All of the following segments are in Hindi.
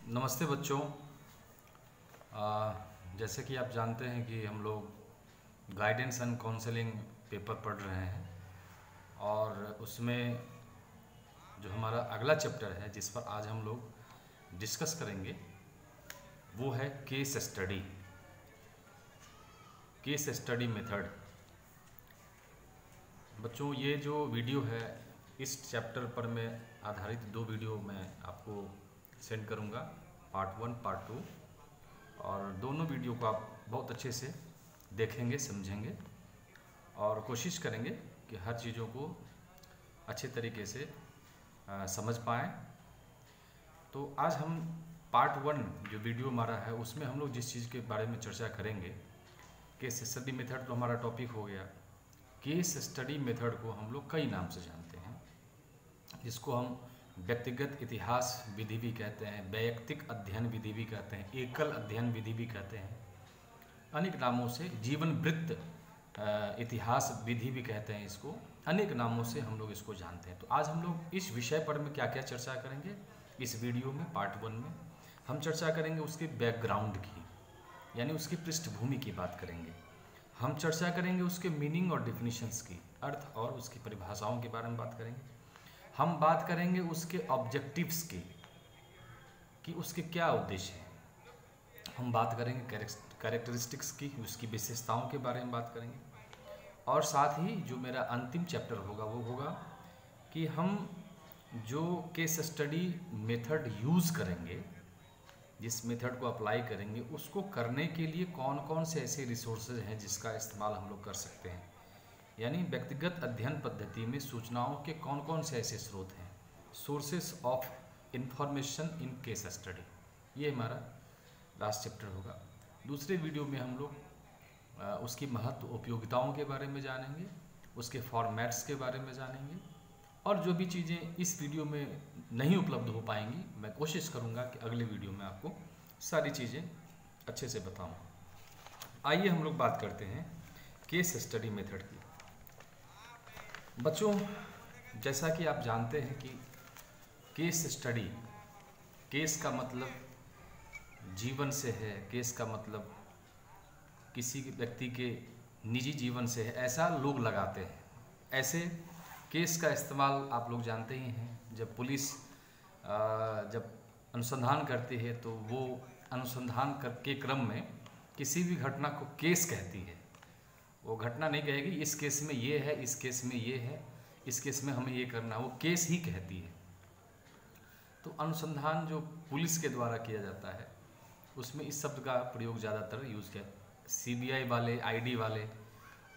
नमस्ते बच्चों। जैसे कि आप जानते हैं कि हम लोग गाइडेंस एंड काउंसलिंग पेपर पढ़ रहे हैं और उसमें जो हमारा अगला चैप्टर है जिस पर आज हम लोग डिस्कस करेंगे वो है केस स्टडी मेथड। बच्चों, ये जो वीडियो है इस चैप्टर पर मैं आधारित 2 वीडियो मैं आपको सेंड करूंगा, पार्ट 1 पार्ट 2, और दोनों वीडियो को आप बहुत अच्छे से देखेंगे, समझेंगे और कोशिश करेंगे कि हर चीज़ों को अच्छे तरीके से समझ पाएँ। तो आज हम पार्ट 1 जो वीडियो हमारा है उसमें हम लोग जिस चीज़ के बारे में चर्चा करेंगे, केस स्टडी मेथड तो हमारा टॉपिक हो गया। केस स्टडी मेथड को हम लोग कई नाम से जानते हैं, जिसको हम व्यक्तिगत इतिहास विधि भी कहते हैं, वैयक्तिक अध्ययन विधि भी कहते हैं, एकल अध्ययन विधि भी कहते हैं, अनेक नामों से जीवन वृत्त इतिहास विधि भी कहते हैं। इसको अनेक नामों से हम लोग इसको जानते हैं। तो आज हम लोग इस विषय पर में क्या क्या चर्चा करेंगे इस वीडियो में, पार्ट 1 में हम चर्चा करेंगे उसके बैकग्राउंड की, यानी उसकी पृष्ठभूमि की बात करेंगे। हम चर्चा करेंगे उसके मीनिंग और डिफिनीशंस की, अर्थ और उसकी परिभाषाओं के बारे में बात करेंगे। हम बात करेंगे उसके ऑब्जेक्टिव्स की कि उसके क्या उद्देश्य हैं। हम बात करेंगे कैरेक्टरिस्टिक्स की, उसकी विशेषताओं के बारे में बात करेंगे। और साथ ही जो मेरा अंतिम चैप्टर होगा वो होगा कि हम जो केस स्टडी मेथड यूज़ करेंगे, जिस मेथड को अप्लाई करेंगे, उसको करने के लिए कौन कौन से ऐसे रिसोर्सेज हैं जिसका इस्तेमाल हम लोग कर सकते हैं। यानी व्यक्तिगत अध्ययन पद्धति में सूचनाओं के कौन कौन से ऐसे स्रोत हैं, sources of information in case study. ये हमारा लास्ट चैप्टर होगा। दूसरे वीडियो में हम लोग उसकी महत्व उपयोगिताओं के बारे में जानेंगे, उसके फॉर्मेट्स के बारे में जानेंगे, और जो भी चीज़ें इस वीडियो में नहीं उपलब्ध हो पाएंगी मैं कोशिश करूँगा कि अगले वीडियो में आपको सारी चीज़ें अच्छे से बताऊँ। आइए हम लोग बात करते हैं केस स्टडी मेथड की। बच्चों, जैसा कि आप जानते हैं कि केस स्टडी, केस का मतलब जीवन से है, केस का मतलब किसी व्यक्ति के निजी जीवन से है, ऐसा लोग लगाते हैं। ऐसे केस का इस्तेमाल आप लोग जानते ही हैं। जब पुलिस जब अनुसंधान करती है तो वो अनुसंधान के क्रम में किसी भी घटना को केस कहती है। वो घटना नहीं कहेगी इस केस में ये है, इस केस में ये है, इस केस में हमें ये करना, वो केस ही कहती है। तो अनुसंधान जो पुलिस के द्वारा किया जाता है उसमें इस शब्द का प्रयोग ज़्यादातर यूज़ किया। CBI वाले, ID वाले,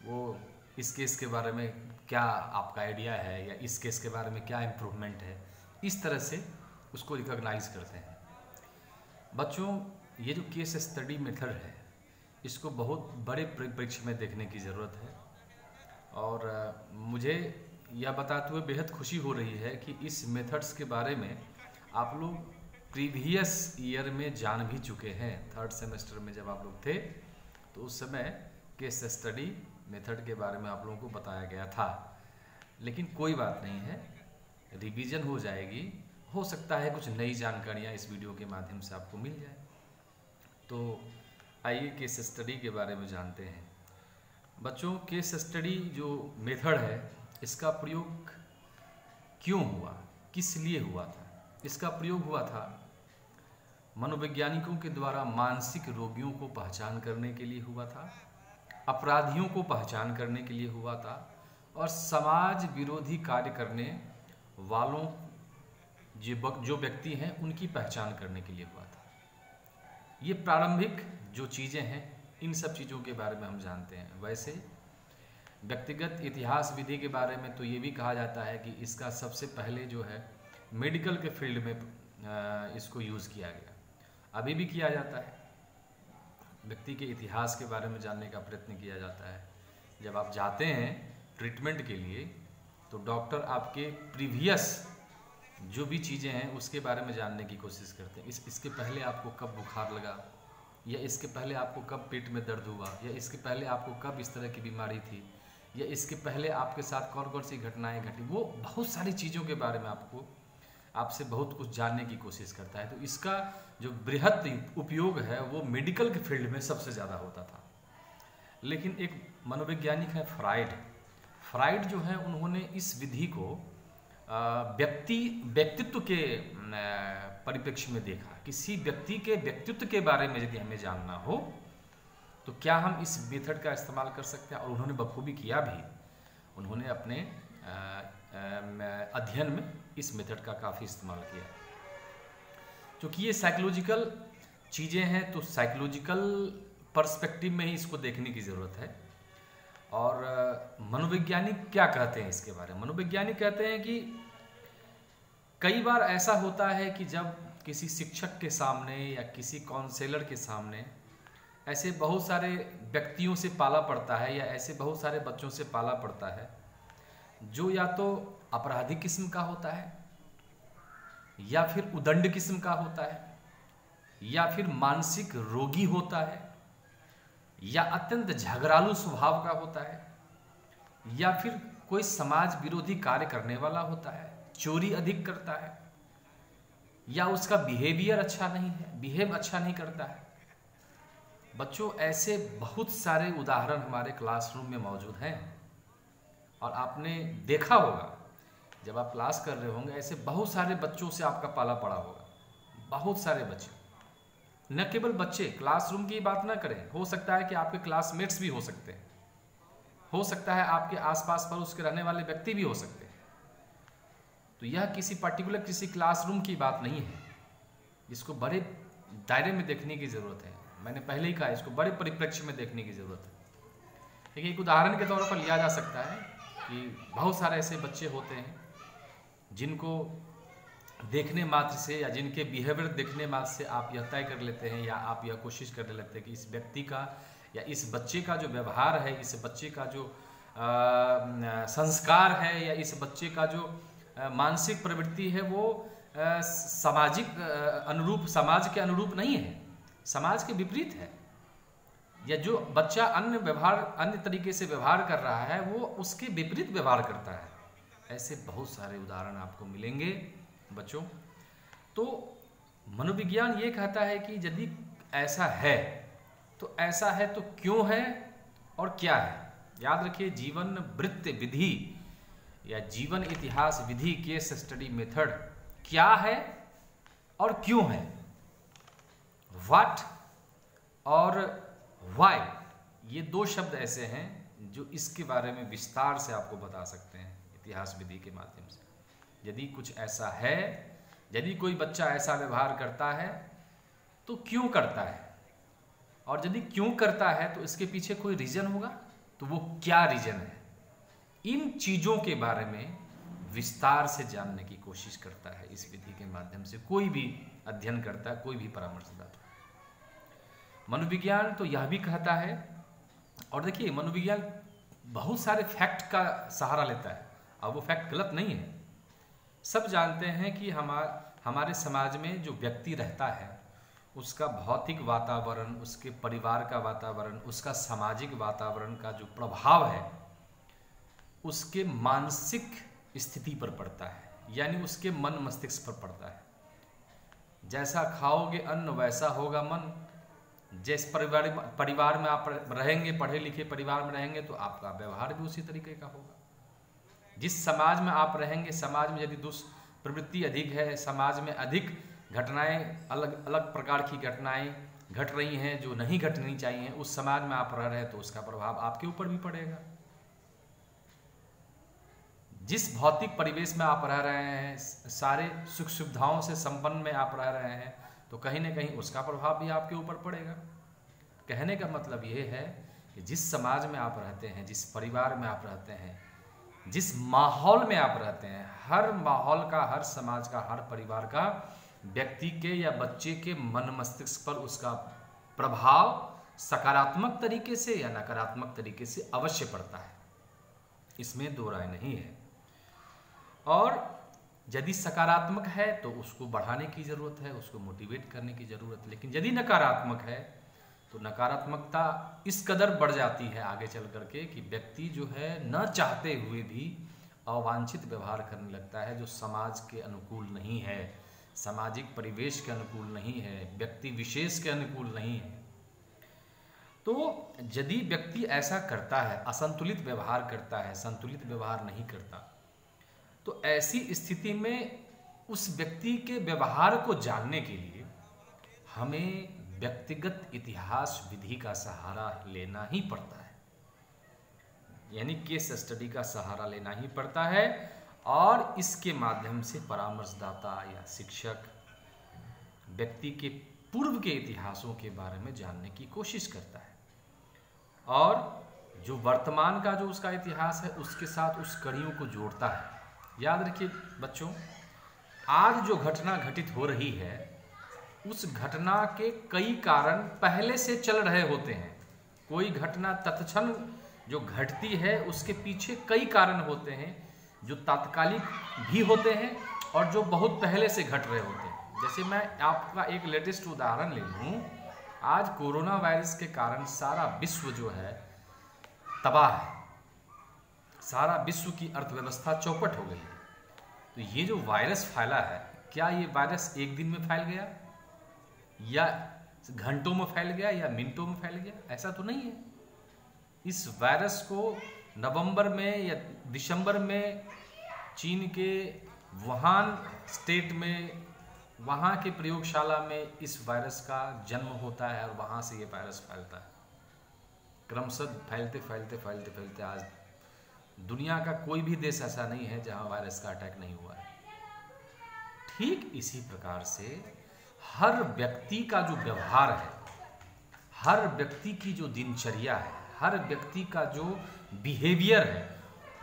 वो इस केस के बारे में क्या आपका आइडिया है, या इस केस के बारे में क्या इम्प्रूवमेंट है, इस तरह से उसको रिकॉग्नाइज करते हैं। बच्चों, ये जो केस स्टडी मेथड है इसको बहुत बड़े परिप्रेक्ष्य में देखने की ज़रूरत है। और मुझे यह बताते हुए बेहद खुशी हो रही है कि इस मेथड्स के बारे में आप लोग प्रीवियस ईयर में जान भी चुके हैं। 3rd सेमेस्टर में जब आप लोग थे तो उस समय केस स्टडी मेथड के बारे में आप लोगों को बताया गया था। लेकिन कोई बात नहीं है, रिवीजन हो जाएगी। हो सकता है कुछ नई जानकारियाँ इस वीडियो के माध्यम से आपको मिल जाए। तो आइए केस स्टडी के बारे में जानते हैं। बच्चों, केस स्टडी जो मेथड है इसका प्रयोग क्यों हुआ, किस लिए हुआ था? इसका प्रयोग हुआ था मनोवैज्ञानिकों के द्वारा मानसिक रोगियों को पहचान करने के लिए हुआ था, अपराधियों को पहचान करने के लिए हुआ था, और समाज विरोधी कार्य करने वालों जो व्यक्ति हैं उनकी पहचान करने के लिए हुआ था। ये प्रारंभिक जो चीज़ें हैं इन सब चीज़ों के बारे में हम जानते हैं। वैसे व्यक्तिगत इतिहास विधि के बारे में तो ये भी कहा जाता है कि इसका सबसे पहले जो है मेडिकल के फील्ड में इसको यूज़ किया गया, अभी भी किया जाता है। व्यक्ति के इतिहास के बारे में जानने का प्रयत्न किया जाता है। जब आप जाते हैं ट्रीटमेंट के लिए तो डॉक्टर आपके प्रीवियस जो भी चीज़ें हैं उसके बारे में जानने की कोशिश करते हैं। इसके पहले आपको कब बुखार लगा, या इसके पहले आपको कब पेट में दर्द हुआ, या इसके पहले आपको कब इस तरह की बीमारी थी, या इसके पहले आपके साथ कौन कौन सी घटनाएं घटी, वो बहुत सारी चीज़ों के बारे में आपको आपसे बहुत कुछ जानने की कोशिश करता है। तो इसका जो बृहद उपयोग है वो मेडिकल के फील्ड में सबसे ज़्यादा होता था। लेकिन एक मनोवैज्ञानिक है फ्राइड जो है, उन्होंने इस विधि को व्यक्तित्व के परिप्रेक्ष्य में देखा। किसी व्यक्ति के व्यक्तित्व के बारे में यदि हमें जानना हो तो क्या हम इस मेथड का इस्तेमाल कर सकते हैं, और उन्होंने बखूबी किया भी। उन्होंने अपने अध्ययन में इस मेथड का काफ़ी इस्तेमाल किया। क्योंकि ये साइकोलॉजिकल चीज़ें हैं तो साइकोलॉजिकल पर्सपेक्टिव में ही इसको देखने की ज़रूरत है। और मनोवैज्ञानिक क्या कहते हैं इसके बारे में? मनोवैज्ञानिक कहते हैं कि कई बार ऐसा होता है कि जब किसी शिक्षक के सामने या किसी काउंसलर के सामने ऐसे बहुत सारे व्यक्तियों से पाला पड़ता है, या ऐसे बहुत सारे बच्चों से पाला पड़ता है जो या तो अपराधी किस्म का होता है, या फिर उदंड किस्म का होता है, या फिर मानसिक रोगी होता है, या अत्यंत झगड़ालू स्वभाव का होता है, या फिर कोई समाज विरोधी कार्य करने वाला होता है, चोरी अधिक करता है, या उसका बिहेवियर अच्छा नहीं है, बिहेव अच्छा नहीं करता है। बच्चों, ऐसे बहुत सारे उदाहरण हमारे क्लासरूम में मौजूद हैं, और आपने देखा होगा जब आप क्लास कर रहे होंगे, ऐसे बहुत सारे बच्चों से आपका पाला पड़ा होगा। बहुत सारे बच्चे, न केवल बच्चे, क्लासरूम की बात ना करें, हो सकता है कि आपके क्लासमेट्स भी हो सकते हैं, हो सकता है आपके आसपास पर उसके रहने वाले व्यक्ति भी हो सकते हैं। तो यह किसी पर्टिकुलर किसी क्लासरूम की बात नहीं है, इसको बड़े दायरे में देखने की ज़रूरत है। मैंने पहले ही कहा, इसको बड़े परिप्रेक्ष्य में देखने की ज़रूरत है। लेकिन एक उदाहरण के तौर पर लिया जा सकता है कि बहुत सारे ऐसे बच्चे होते हैं जिनको देखने मात्र से या जिनके बिहेवियर देखने मात्र से आप यह तय कर लेते हैं, या आप यह कोशिश कर लेते हैं कि इस व्यक्ति का या इस बच्चे का जो व्यवहार है, इस बच्चे का जो संस्कार है, या इस बच्चे का जो मानसिक प्रवृत्ति है, वो सामाजिक अनुरूप, समाज के अनुरूप नहीं है, समाज के विपरीत है, या जो बच्चा अन्य तरीके से व्यवहार कर रहा है वो उसके विपरीत व्यवहार करता है। ऐसे बहुत सारे उदाहरण आपको मिलेंगे बच्चों। तो मनोविज्ञान ये कहता है कि यदि ऐसा है तो ऐसा है तो क्यों है और क्या है। याद रखिए, जीवन वृत्त विधि या जीवन इतिहास विधि, केस स्टडी मेथड क्या है और क्यों है, व्हाट और व्हाई, ये दो शब्द ऐसे हैं जो इसके बारे में विस्तार से आपको बता सकते हैं इतिहास विधि के माध्यम से। यदि कुछ ऐसा है, यदि कोई बच्चा ऐसा व्यवहार करता है तो क्यों करता है, और यदि क्यों करता है तो इसके पीछे कोई रीजन होगा, तो वो क्या रीजन है। इन चीज़ों के बारे में विस्तार से जानने की कोशिश करता है इस विधि के माध्यम से कोई भी अध्ययन करता है, कोई भी परामर्शदाता। मनोविज्ञान तो यह भी कहता है, और देखिए मनोविज्ञान बहुत सारे फैक्ट का सहारा लेता है, अब वो फैक्ट गलत नहीं है। सब जानते हैं कि हमारे समाज में जो व्यक्ति रहता है उसका भौतिक वातावरण, उसके परिवार का वातावरण, उसका सामाजिक वातावरण का जो प्रभाव है उसके मानसिक स्थिति पर पड़ता है, यानी उसके मन मस्तिष्क पर पड़ता है। जैसा खाओगे अन्न वैसा होगा मन। जिस परिवार में आप रहेंगे, पढ़े लिखे परिवार में रहेंगे, तो आपका व्यवहार भी उसी तरीके का होगा। जिस समाज में आप रहेंगे, समाज में यदि दुष्प्रवृत्ति अधिक है, समाज में अधिक घटनाएं, अलग अलग प्रकार की घटनाएं घट रही हैं जो नहीं घटनी चाहिए, उस समाज में आप रह रहे हैं तो उसका प्रभाव आपके ऊपर भी पड़ेगा। जिस भौतिक परिवेश में आप रह रहे हैं, सारे सुख सुविधाओं से संपन्न में आप रह रहे हैं, तो कहीं ना कहीं उसका प्रभाव भी आपके ऊपर पड़ेगा। कहने का मतलब ये है कि जिस समाज में आप रहते हैं, जिस परिवार में आप रहते हैं, जिस माहौल में आप रहते हैं, हर माहौल का, हर समाज का, हर परिवार का व्यक्ति के या बच्चे के मन मस्तिष्क पर उसका प्रभाव सकारात्मक तरीके से या नकारात्मक तरीके से अवश्य पड़ता है, इसमें दो राय नहीं है। और यदि सकारात्मक है तो उसको बढ़ाने की ज़रूरत है, उसको मोटिवेट करने की ज़रूरत है। लेकिन यदि नकारात्मक है तो नकारात्मकता इस कदर बढ़ जाती है आगे चल करके कि व्यक्ति जो है न चाहते हुए भी अवांछित व्यवहार करने लगता है जो समाज के अनुकूल नहीं है, सामाजिक परिवेश के अनुकूल नहीं है, व्यक्ति विशेष के अनुकूल नहीं है। तो यदि व्यक्ति ऐसा करता है, असंतुलित व्यवहार करता है, संतुलित व्यवहार नहीं करता, तो ऐसी स्थिति में उस व्यक्ति के व्यवहार को जानने के लिए हमें व्यक्तिगत इतिहास विधि का सहारा लेना ही पड़ता है, यानी केस स्टडी का सहारा लेना ही पड़ता है। और इसके माध्यम से परामर्शदाता या शिक्षक व्यक्ति के पूर्व के इतिहासों के बारे में जानने की कोशिश करता है और जो वर्तमान का जो उसका इतिहास है उसके साथ उस कड़ियों को जोड़ता है। याद रखिए बच्चों, आज जो घटना घटित हो रही है उस घटना के कई कारण पहले से चल रहे होते हैं। कोई घटना तत्क्षण जो घटती है उसके पीछे कई कारण होते हैं जो तात्कालिक भी होते हैं और जो बहुत पहले से घट रहे होते हैं। जैसे मैं आपका एक लेटेस्ट उदाहरण ले लूँ, आज कोरोना वायरस के कारण सारा विश्व जो है तबाह है, सारा विश्व की अर्थव्यवस्था चौपट हो गई है। तो ये जो वायरस फैला है, क्या ये वायरस एक दिन में फैल गया या घंटों में फैल गया या मिनटों में फैल गया? ऐसा तो नहीं है। इस वायरस को नवंबर में या दिसंबर में चीन के वुहान स्टेट में, वहाँ के प्रयोगशाला में इस वायरस का जन्म होता है और वहाँ से ये वायरस फैलता है। क्रमशः फैलते फैलते फैलते फैलते आज दुनिया का कोई भी देश ऐसा नहीं है जहाँ वायरस का अटैक नहीं हुआ है। ठीक इसी प्रकार से हर व्यक्ति का जो व्यवहार है, हर व्यक्ति की जो दिनचर्या है, हर व्यक्ति का जो बिहेवियर है,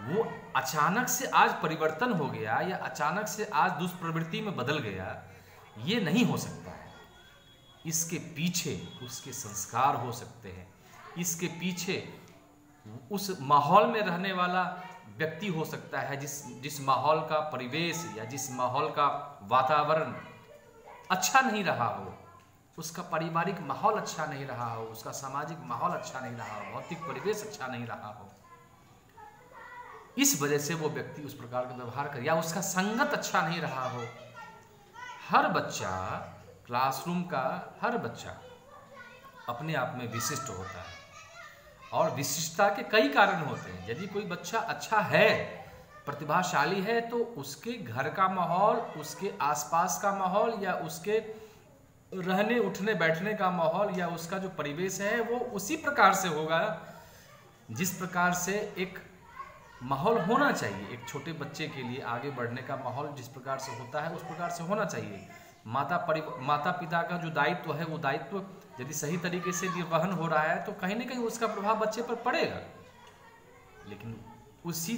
वो अचानक से आज परिवर्तन हो गया या अचानक से आज दुष्प्रवृत्ति में बदल गया, ये नहीं हो सकता है। इसके पीछे उसके संस्कार हो सकते हैं, इसके पीछे उस माहौल में रहने वाला व्यक्ति हो सकता है जिस माहौल का परिवेश या जिस माहौल का वातावरण अच्छा नहीं रहा हो, उसका पारिवारिक माहौल अच्छा नहीं रहा हो, उसका सामाजिक माहौल अच्छा नहीं रहा हो, भौतिक परिवेश अच्छा नहीं रहा हो, इस वजह से वो व्यक्ति उस प्रकार का व्यवहार करे, या उसका संगत अच्छा नहीं रहा हो। हर बच्चा, क्लासरूम का हर बच्चा अपने आप में विशिष्ट होता है और विशिष्टता के कई कारण होते हैं। यदि कोई बच्चा अच्छा है, प्रतिभाशाली है, तो उसके घर का माहौल, उसके आसपास का माहौल या उसके रहने उठने बैठने का माहौल या उसका जो परिवेश है वो उसी प्रकार से होगा जिस प्रकार से एक माहौल होना चाहिए। एक छोटे बच्चे के लिए आगे बढ़ने का माहौल जिस प्रकार से होता है उस प्रकार से होना चाहिए। माता पिता का जो दायित्व है वो दायित्व यदि सही तरीके से निर्वहन हो रहा है तो कहीं ना कहीं उसका प्रभाव बच्चे पर पड़ेगा। लेकिन उसी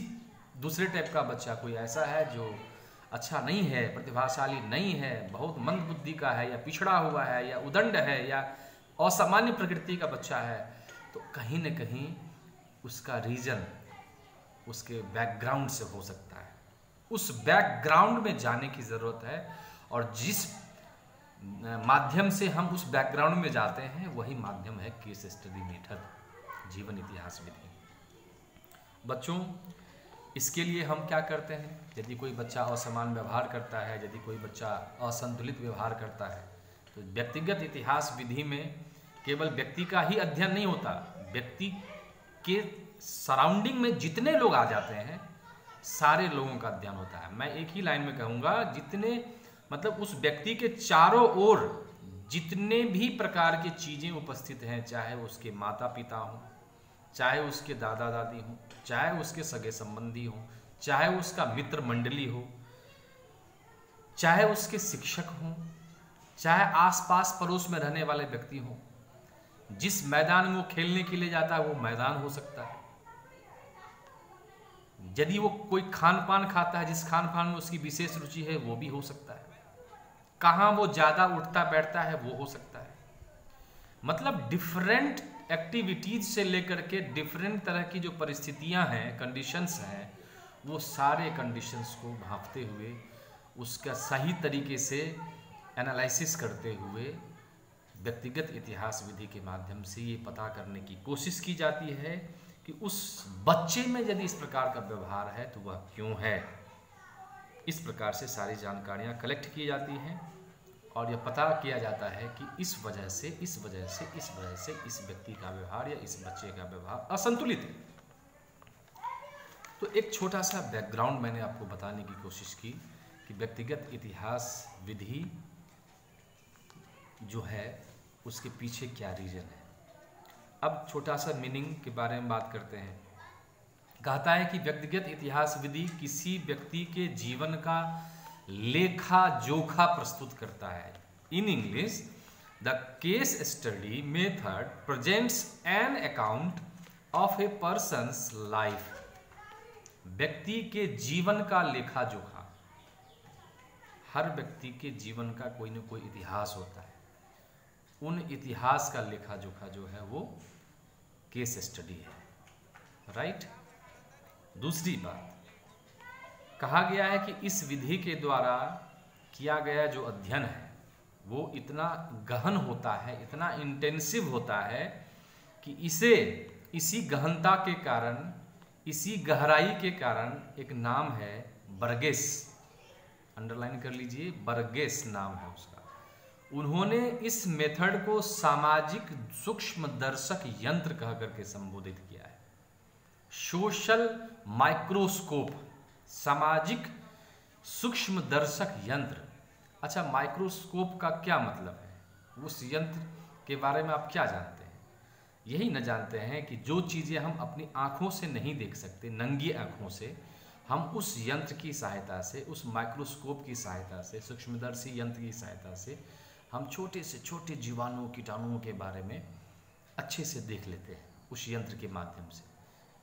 दूसरे टाइप का बच्चा कोई ऐसा है जो अच्छा नहीं है, प्रतिभाशाली नहीं है, बहुत मंद बुद्धि का है या पिछड़ा हुआ है या उदंड है या असामान्य प्रकृति का बच्चा है, तो कहीं न कहीं उसका रीजन उसके बैकग्राउंड से हो सकता है। उस बैकग्राउंड में जाने की ज़रूरत है और जिस माध्यम से हम उस बैकग्राउंड में जाते हैं वही माध्यम है केस स्टडी मेथड, जीवन इतिहास विधि। बच्चों, इसके लिए हम क्या करते हैं? यदि कोई बच्चा असमान व्यवहार करता है, यदि कोई बच्चा असंतुलित व्यवहार करता है, तो व्यक्तिगत इतिहास विधि में केवल व्यक्ति का ही अध्ययन नहीं होता, व्यक्ति के सराउंडिंग में जितने लोग आ जाते हैं सारे लोगों का अध्ययन होता है। मैं एक ही लाइन में कहूँगा, जितने मतलब उस व्यक्ति के चारों ओर जितने भी प्रकार की चीज़ें उपस्थित हैं, चाहे उसके माता पिता हों, चाहे उसके दादा दादी हों, चाहे उसके सगे संबंधी हों, चाहे उसका मित्र मंडली हो, चाहे उसके शिक्षक हों, चाहे आसपास पड़ोस में रहने वाले व्यक्ति हों, जिस मैदान में वो खेलने के लिए जाता है वो मैदान हो सकता है। यदि वो कोई खान पान खाता है, जिस खान पान में उसकी विशेष रुचि है वो भी हो सकता है। कहाँ वो ज़्यादा उठता बैठता है वो हो सकता है। मतलब डिफरेंट एक्टिविटीज से लेकर के डिफरेंट तरह की जो परिस्थितियां हैं, कंडीशंस हैं, वो सारे कंडीशंस को भांपते हुए उसका सही तरीके से एनालिसिस करते हुए व्यक्तिगत इतिहास विधि के माध्यम से ये पता करने की कोशिश की जाती है कि उस बच्चे में यदि इस प्रकार का व्यवहार है तो वह क्यों है। इस प्रकार से सारी जानकारियाँ कलेक्ट की जाती हैं और यह पता किया जाता है कि इस वजह से इस व्यक्ति का व्यवहार या इस बच्चे का व्यवहार असंतुलित है। तो एक छोटा सा बैकग्राउंड मैंने आपको बताने की कोशिश की कि व्यक्तिगत इतिहास विधि जो है उसके पीछे क्या रीजन है। अब छोटा सा मीनिंग के बारे में बात करते हैं। कहता है कि व्यक्तिगत इतिहास विधि किसी व्यक्ति के जीवन का लेखा जोखा प्रस्तुत करता है। In English, the case study method presents an account of A persons life. व्यक्ति के जीवन का लेखा जोखा, हर व्यक्ति के जीवन का कोई न कोई इतिहास होता है। उन इतिहास का लेखा जोखा जो है वो केस स्टडी है, राइट। दूसरी बात, कहा गया है कि इस विधि के द्वारा किया गया जो अध्ययन है वो इतना गहन होता है, इतना इंटेंसिव होता है कि इसी गहनता के कारण, इसी गहराई के कारण एक नाम है बर्गेस, अंडरलाइन कर लीजिए, बर्गेस नाम है उसका। उन्होंने इस मेथड को सामाजिक सूक्ष्मदर्शक यंत्र कह करके संबोधित किया है। सोशल माइक्रोस्कोप, सामाजिक सूक्ष्मदर्शक यंत्र। अच्छा, माइक्रोस्कोप का क्या मतलब है? उस यंत्र के बारे में आप क्या जानते हैं? यही न जानते हैं कि जो चीज़ें हम अपनी आँखों से नहीं देख सकते, नंगी आँखों से, हम उस यंत्र की सहायता से, उस माइक्रोस्कोप की सहायता से, सूक्ष्मदर्शी यंत्र की सहायता से हम छोटे से छोटे जीवाणुओं, कीटाणुओं के बारे में अच्छे से देख लेते हैं उस यंत्र के माध्यम से।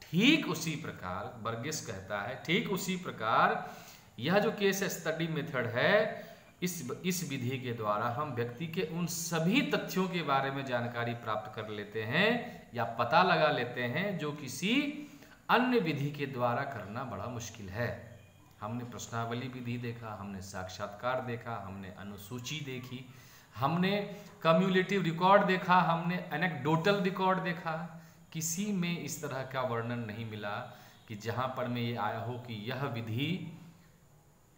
ठीक उसी प्रकार बर्गेस कहता है, ठीक उसी प्रकार यह जो केस स्टडी मेथड है, इस विधि के द्वारा हम व्यक्ति के उन सभी तथ्यों के बारे में जानकारी प्राप्त कर लेते हैं या पता लगा लेते हैं जो किसी अन्य विधि के द्वारा करना बड़ा मुश्किल है। हमने प्रश्नावली विधि देखा, हमने साक्षात्कार देखा, हमने अनुसूची देखी, हमने कम्युलेटिव रिकॉर्ड देखा, हमने एनेक्डोटल रिकॉर्ड देखा। किसी में इस तरह का वर्णन नहीं मिला कि जहाँ पर में ये आया हो कि यह विधि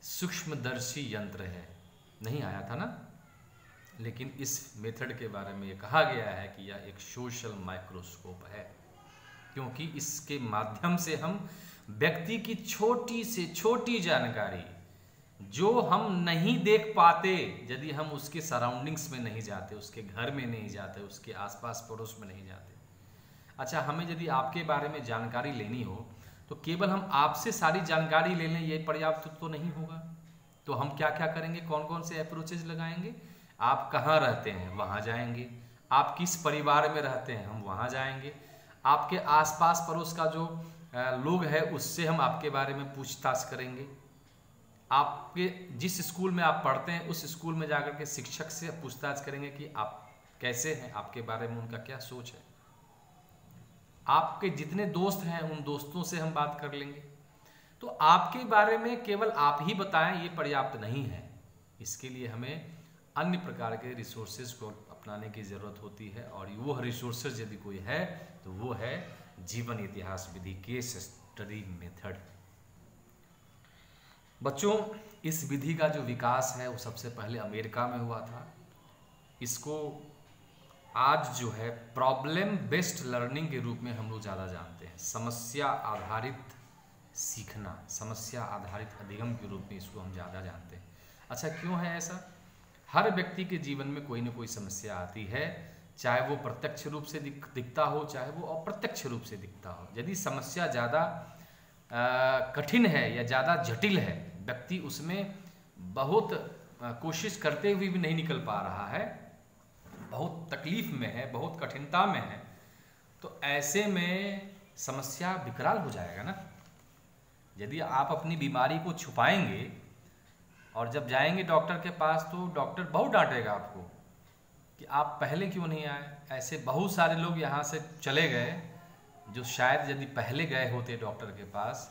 सूक्ष्मदर्शी यंत्र है, नहीं आया था ना। लेकिन इस मेथड के बारे में ये कहा गया है कि यह एक सोशल माइक्रोस्कोप है, क्योंकि इसके माध्यम से हम व्यक्ति की छोटी से छोटी जानकारी जो हम नहीं देख पाते यदि हम उसके सराउंडिंग्स में नहीं जाते, उसके घर में नहीं जाते, उसके आसपास पड़ोस में नहीं जाते। अच्छा, हमें यदि आपके बारे में जानकारी लेनी हो तो केवल हम आपसे सारी जानकारी ले लें ये पर्याप्त तो नहीं होगा। तो हम क्या क्या करेंगे, कौन कौन से अप्रोचेज लगाएंगे? आप कहाँ रहते हैं, वहाँ जाएंगे। आप किस परिवार में रहते हैं, हम वहाँ जाएंगे। आपके आसपास पड़ोस का जो लोग हैं उससे हम आपके बारे में पूछताछ करेंगे। आपके जिस स्कूल में आप पढ़ते हैं उस स्कूल में जाकर के शिक्षक से पूछताछ करेंगे कि आप कैसे हैं, आपके बारे में उनका क्या सोच है। आपके जितने दोस्त हैं उन दोस्तों से हम बात कर लेंगे। तो आपके बारे में केवल आप ही बताएं ये पर्याप्त नहीं है, इसके लिए हमें अन्य प्रकार के रिसोर्सेज को अपनाने की ज़रूरत होती है। और वो रिसोर्सेज यदि कोई है तो वो है जीवन इतिहास विधि, केस स्टडी मेथड। बच्चों, इस विधि का जो विकास है वो सबसे पहले अमेरिका में हुआ था। इसको आज जो है प्रॉब्लम बेस्ड लर्निंग के रूप में हम लोग ज़्यादा जानते हैं। समस्या आधारित सीखना, समस्या आधारित अधिगम के रूप में इसको हम ज़्यादा जानते हैं। अच्छा, क्यों है ऐसा? हर व्यक्ति के जीवन में कोई ना कोई समस्या आती है, चाहे वो प्रत्यक्ष रूप से दिखता हो, चाहे वो अप्रत्यक्ष रूप से दिखता हो। यदि समस्या ज़्यादा कठिन है या ज़्यादा जटिल है, व्यक्ति उसमें बहुत कोशिश करते हुए भी नहीं निकल पा रहा है, बहुत तकलीफ में है, बहुत कठिनता में है, तो ऐसे में समस्या विकराल हो जाएगा ना। यदि आप अपनी बीमारी को छुपाएंगे और जब जाएंगे डॉक्टर के पास तो डॉक्टर बहुत डांटेगा आपको कि आप पहले क्यों नहीं आए। ऐसे बहुत सारे लोग यहाँ से चले गए जो शायद यदि पहले गए होते डॉक्टर के पास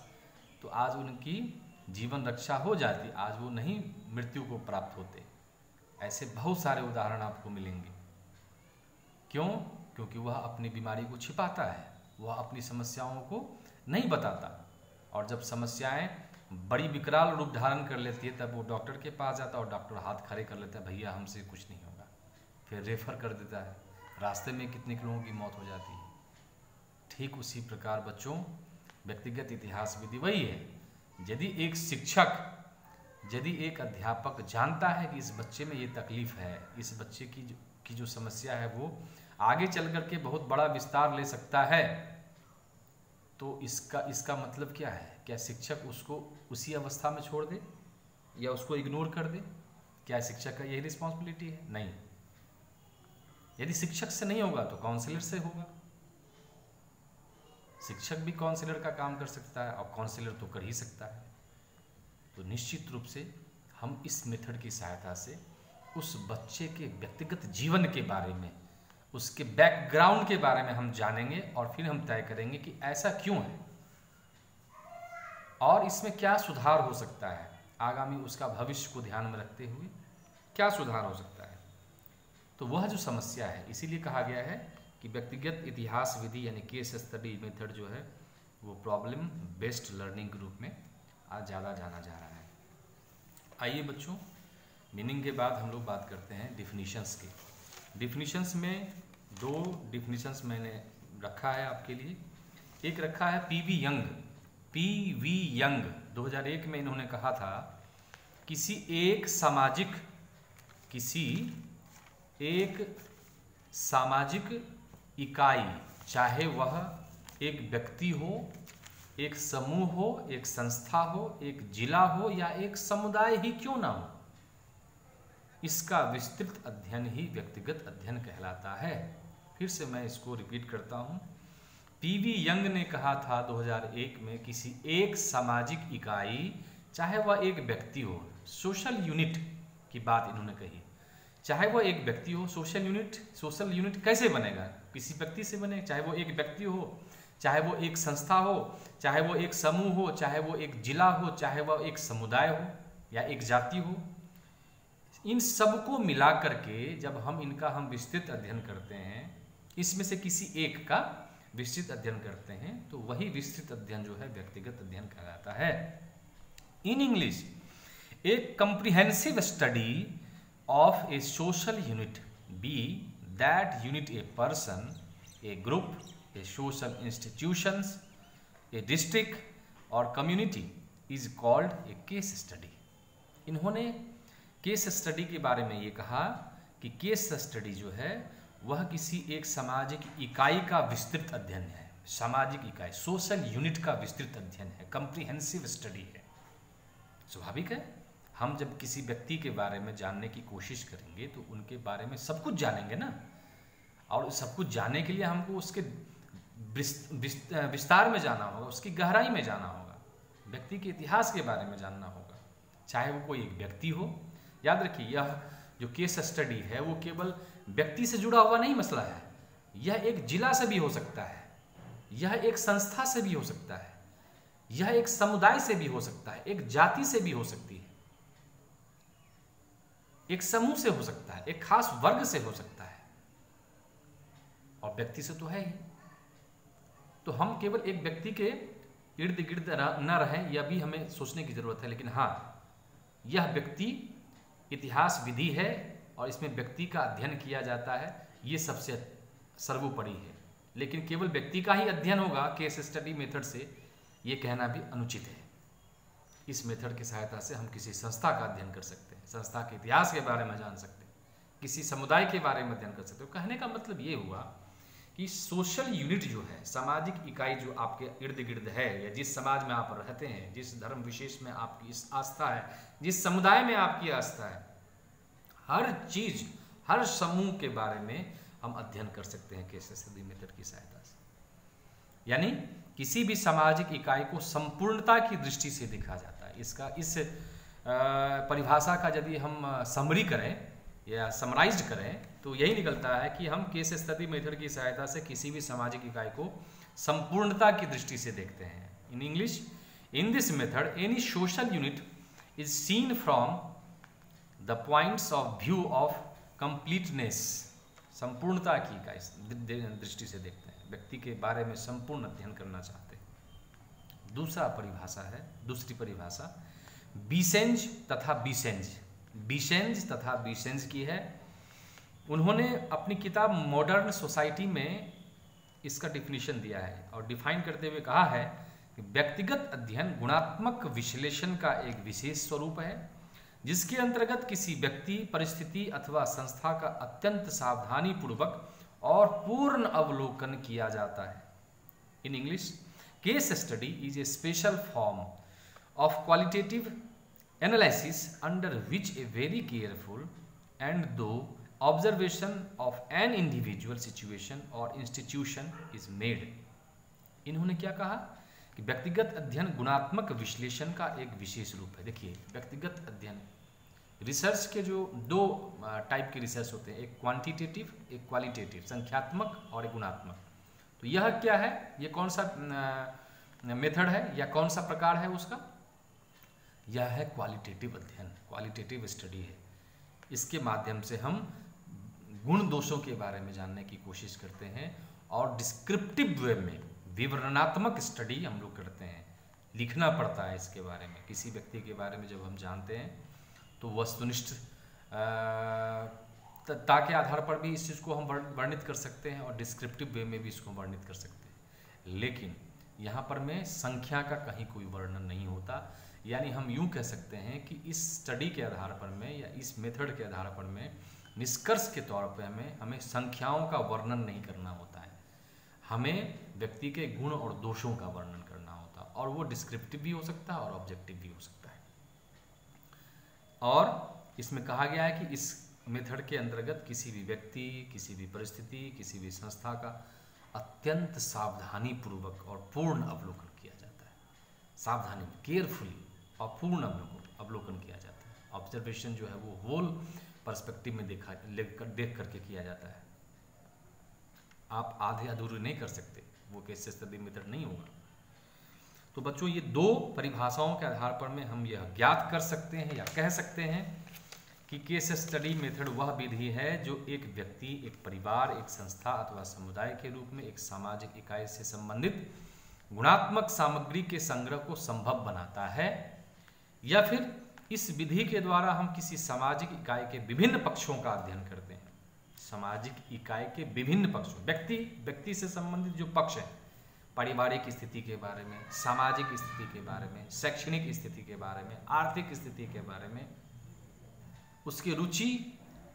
तो आज उनकी जीवन रक्षा हो जाती, आज वो नहीं मृत्यु को प्राप्त होते। ऐसे बहुत सारे उदाहरण आपको मिलेंगे। क्यों? क्योंकि वह अपनी बीमारी को छिपाता है, वह अपनी समस्याओं को नहीं बताता, और जब समस्याएं बड़ी विकराल रूप धारण कर लेती है तब वो डॉक्टर के पास जाता है और डॉक्टर हाथ खड़े कर लेता है, भैया हमसे कुछ नहीं होगा, फिर रेफर कर देता है। रास्ते में कितने लोगों की मौत हो जाती है। ठीक उसी प्रकार बच्चों व्यक्तिगत इतिहास विधि वही है। यदि एक शिक्षक, यदि एक अध्यापक जानता है कि इस बच्चे में ये तकलीफ है, इस बच्चे की जो समस्या है वो आगे चल कर के बहुत बड़ा विस्तार ले सकता है, तो इसका मतलब क्या है? क्या शिक्षक उसको उसी अवस्था में छोड़ दे या उसको इग्नोर कर दे? क्या शिक्षक का यही रिस्पॉन्सिबिलिटी है? नहीं। यदि शिक्षक से नहीं होगा तो काउंसलर से होगा। शिक्षक भी काउंसलर का काम कर सकता है और काउंसलर तो कर ही सकता है। तो निश्चित रूप से हम इस मेथड की सहायता से उस बच्चे के व्यक्तिगत जीवन के बारे में, उसके बैकग्राउंड के बारे में हम जानेंगे और फिर हम तय करेंगे कि ऐसा क्यों है और इसमें क्या सुधार हो सकता है। आगामी उसका भविष्य को ध्यान में रखते हुए क्या सुधार हो सकता है। तो वह जो समस्या है, इसीलिए कहा गया है कि व्यक्तिगत इतिहास विधि यानी केस स्टडी मेथड जो है वो प्रॉब्लम बेस्ड लर्निंग के रूप में आज ज़्यादा जाना जा रहा है। आइए बच्चों, मीनिंग के बाद हम लोग बात करते हैं डिफिनीशंस की। डिफिनीशंस में दो डिफिनीशंस मैंने रखा है आपके लिए। एक रखा है पीवी यंग 2001 में इन्होंने कहा था, किसी एक सामाजिक इकाई, चाहे वह एक व्यक्ति हो, एक समूह हो, एक संस्था हो, एक जिला हो या एक समुदाय ही क्यों ना हो, इसका विस्तृत अध्ययन ही व्यक्तिगत अध्ययन कहलाता है। फिर से मैं इसको रिपीट करता हूं। पीवी यंग ने कहा था 2001 में, किसी एक सामाजिक इकाई, चाहे वह एक व्यक्ति हो, सोशल यूनिट की बात इन्होंने कही, चाहे वह एक व्यक्ति हो। सोशल यूनिट कैसे बनेगा? किसी व्यक्ति से बने, चाहे वो एक व्यक्ति हो, चाहे वो एक संस्था हो, चाहे वो एक समूह हो, चाहे वो एक जिला हो, चाहे वह एक समुदाय हो या एक जाति हो। इन सबको मिला करके जब हम इनका विस्तृत अध्ययन करते हैं, इसमें से किसी एक का विस्तृत अध्ययन करते हैं, तो वही विस्तृत अध्ययन जो है व्यक्तिगत अध्ययन कहलाता है। In English, a comprehensive study of a social unit, be that unit a person, a group, a social institutions, a district और community is called a case study. इन्होंने केस स्टडी के बारे में ये कहा कि केस स्टडी जो है वह किसी एक सामाजिक इकाई का विस्तृत अध्ययन है। सामाजिक इकाई, सोशल यूनिट का विस्तृत अध्ययन है, कंप्रिहेंसिव स्टडी है। स्वाभाविक है, हम जब किसी व्यक्ति के बारे में जानने की कोशिश करेंगे तो उनके बारे में सब कुछ जानेंगे ना, और सब कुछ जानने के लिए हमको उसके विस्तार में जाना होगा, उसकी गहराई में जाना होगा, व्यक्ति के इतिहास के बारे में जानना होगा। चाहे वो कोई एक व्यक्ति हो, याद रखिए यह जो केस स्टडी है वो केवल व्यक्ति से जुड़ा हुआ नहीं मसला है, यह एक जिला से भी हो सकता है, यह एक संस्था से भी हो सकता है, यह एक समुदाय से भी हो सकता है, एक जाति से भी हो सकती है, एक समूह से हो सकता है, एक खास वर्ग से हो सकता है, और व्यक्ति से तो है ही। तो हम केवल एक व्यक्ति के इर्द गिर्द न रहें, यह भी हमें सोचने की जरूरत है। लेकिन हाँ, यह व्यक्ति इतिहास विधि है और इसमें व्यक्ति का अध्ययन किया जाता है, ये सबसे सर्वोपरि है। लेकिन केवल व्यक्ति का ही अध्ययन होगा केस स्टडी मेथड से, ये कहना भी अनुचित है। इस मेथड की सहायता से हम किसी संस्था का अध्ययन कर सकते हैं, संस्था के इतिहास के बारे में जान सकते हैं, किसी समुदाय के बारे में अध्ययन कर सकते हो। कहने का मतलब ये हुआ कि सोशल यूनिट जो है, सामाजिक इकाई जो आपके इर्द गिर्द है, या जिस समाज में आप रहते हैं, जिस धर्म विशेष में आपकी आस्था है, जिस समुदाय में आपकी आस्था है, हर चीज, हर समूह के बारे में हम अध्ययन कर सकते हैं केस स्टडी मेथड की सहायता से। यानी किसी भी सामाजिक इकाई को संपूर्णता की दृष्टि से देखा जाता है। इसका इस परिभाषा का यदि हम समरी करें या समराइज करें तो यही निकलता है कि हम केस स्टडी मेथड की सहायता से किसी भी सामाजिक इकाई को संपूर्णता की दृष्टि से देखते हैं। In English, in this method any social unit is seen from the points of view of completeness, संपूर्णता की इकाई दृष्टि से देखते हैं। व्यक्ति के बारे में संपूर्ण अध्ययन करना चाहते हैं। दूसरी परिभाषा बीसेंज तथा बीसेंज की है। उन्होंने अपनी किताब मॉडर्न सोसाइटी में इसका डिफिनीशन दिया है और डिफाइन करते हुए कहा है कि व्यक्तिगत अध्ययन गुणात्मक विश्लेषण का एक विशेष स्वरूप है जिसके अंतर्गत किसी व्यक्ति, परिस्थिति अथवा संस्था का अत्यंत सावधानीपूर्वक और पूर्ण अवलोकन किया जाता है। In English, case study is a special form of qualitative analysis under which a very careful and दो observation of an individual situation or institution is made। इन्होंने क्या कहा कि व्यक्तिगत अध्ययन गुणात्मक विश्लेषण का एक विशेष रूप है। देखिए, व्यक्तिगत अध्ययन रिसर्च के जो दो टाइप के रिसर्च होते हैं, एक क्वांटिटेटिव, एक क्वालिटेटिव, संख्यात्मक और एक गुणात्मक। तो यह क्या है, ये कौन सा मेथड है या कौन सा प्रकार है उसका? यह है क्वालिटेटिव अध्ययन, क्वालिटेटिव स्टडी है। इसके माध्यम से हम गुण दोषों के बारे में जानने की कोशिश करते हैं और डिस्क्रिप्टिव वे में विवरणात्मक स्टडी हम लोग करते हैं। लिखना पड़ता है इसके बारे में। किसी व्यक्ति के बारे में जब हम जानते हैं तो वस्तुनिष्ठ के आधार पर भी इस चीज़ को हम वर्णित कर सकते हैं और डिस्क्रिप्टिव वे में भी इसको वर्णित कर सकते हैं। लेकिन यहाँ पर में संख्या का कहीं कोई वर्णन नहीं होता। यानी हम यूँ कह सकते हैं कि इस स्टडी के आधार पर में या इस मेथड के आधार पर में निष्कर्ष के तौर पे हमें संख्याओं का वर्णन नहीं करना होता है। हमें व्यक्ति के गुण और दोषों का वर्णन करना होता है और वो डिस्क्रिप्टिव भी हो सकता है और ऑब्जेक्टिव भी हो सकता है। और इसमें कहा गया है कि इस मेथड के अंतर्गत किसी भी व्यक्ति, किसी भी परिस्थिति, किसी भी संस्था का अत्यंत सावधानीपूर्वक और पूर्ण अवलोकन किया जाता है। सावधानी, केयरफुली और पूर्ण अवलोकन किया जाता है। ऑब्जर्वेशन जो है वो होल पर्सपेक्टिव में देख करके किया जाता है। आप आधे अधूरे नहीं कर सकते, वो केस स्टडी मेथड नहीं होगा। तो बच्चों, ये दो परिभाषाओं के आधार पर में हम यह ज्ञात कर सकते हैं या कह सकते हैं कि केस स्टडी मेथड वह विधि है जो एक व्यक्ति, एक परिवार, एक संस्था अथवा समुदाय के रूप में एक सामाजिक इकाई से संबंधित गुणात्मक सामग्री के संग्रह को संभव बनाता है, या फिर इस विधि के द्वारा हम किसी सामाजिक इकाई के विभिन्न पक्षों का अध्ययन करते हैं। सामाजिक इकाई के विभिन्न पक्षों, व्यक्ति से संबंधित जो पक्ष हैं, पारिवारिक स्थिति के बारे में, सामाजिक स्थिति के बारे में, शैक्षणिक स्थिति के बारे में, आर्थिक स्थिति के बारे में, उसकी रुचि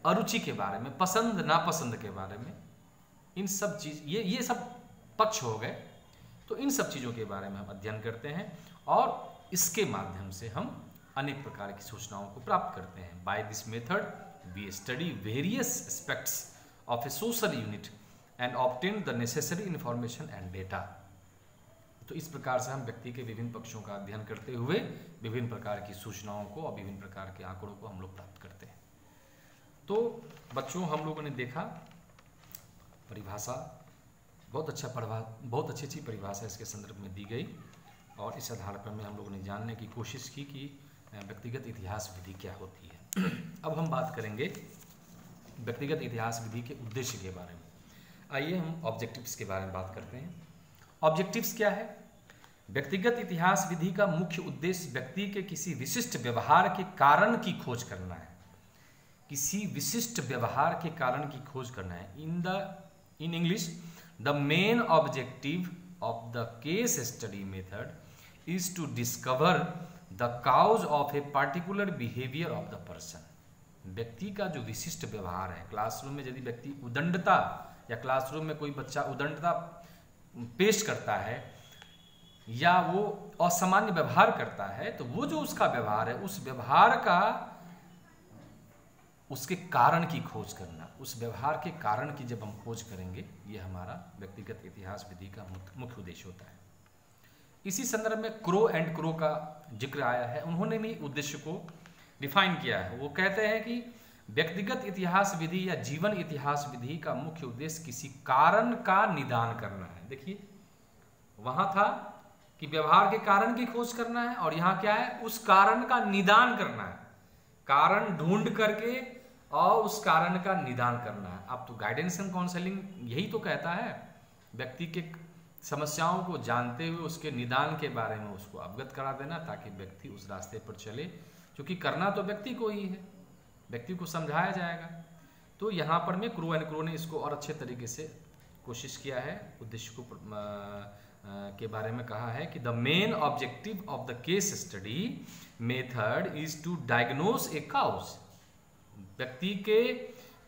अरुचि के बारे में, पसंद नापसंद के बारे में, इन सब चीज ये सब पक्ष हो गए। तो इन सब चीज़ों के बारे में हम अध्ययन करते हैं और इसके माध्यम से हम अनेक प्रकार की सूचनाओं को प्राप्त करते हैं। By this method we study various aspects of a social unit and obtain the necessary information and data. तो इस प्रकार से हम व्यक्ति के विभिन्न पक्षों का अध्ययन करते हुए विभिन्न प्रकार की सूचनाओं को और विभिन्न प्रकार के आंकड़ों को हम लोग प्राप्त करते हैं। तो बच्चों, हम लोगों ने देखा परिभाषा, बहुत अच्छी परिभाषा इसके संदर्भ में दी गई और इस आधार पर में हम लोगों ने जानने की कोशिश की कि व्यक्तिगत इतिहास विधि क्या होती है। अब हम बात करेंगे व्यक्तिगत इतिहास विधि के उद्देश्य के बारे में। आइए हम ऑब्जेक्टिव्स के बारे में बात करते हैं। ऑब्जेक्टिव्स क्या है? व्यक्तिगत इतिहास विधि का मुख्य उद्देश्य व्यक्ति के किसी विशिष्ट व्यवहार के कारण की खोज करना है। किसी विशिष्ट व्यवहार के कारण की खोज करना है। In English, the main objective of the case study method is to discover the cause of a particular behavior of the person। व्यक्ति का जो विशिष्ट व्यवहार है, क्लासरूम में यदि व्यक्ति उदंडता या क्लासरूम में कोई बच्चा उदंडता पेश करता है या वो असामान्य व्यवहार करता है, तो वो जो उसका व्यवहार है, उस व्यवहार का उसके कारण की खोज करना, उस व्यवहार के कारण की जब हम खोज करेंगे, ये हमारा व्यक्तिगत इतिहास विधि का मुख्य उद्देश्य होता है। इसी संदर्भ में क्रो एंड क्रो का जिक्र आया है। उन्होंने भी उद्देश्य को डिफाइन किया है। वो कहते हैं कि व्यक्तिगत इतिहास विधि या जीवन इतिहास विधि का मुख्य उद्देश्य किसी कारण का निदान करना है। देखिए, वहां था कि व्यवहार के कारण की खोज करना है और यहाँ क्या है, उस कारण का निदान करना है। कारण ढूंढ करके और उस कारण का निदान करना है। अब तो गाइडेंस एंड काउंसलिंग यही तो कहता है व्यक्ति के समस्याओं को जानते हुए उसके निदान के बारे में उसको अवगत करा देना, ताकि व्यक्ति उस रास्ते पर चले, क्योंकि करना तो व्यक्ति को ही है, व्यक्ति को समझाया जाएगा। तो यहाँ पर मैं क्रू एंड क्रो ने इसको और अच्छे तरीके से कोशिश किया है, उद्देश्य को के बारे में कहा है कि the main objective of the case study method is to diagnose a cause. व्यक्ति के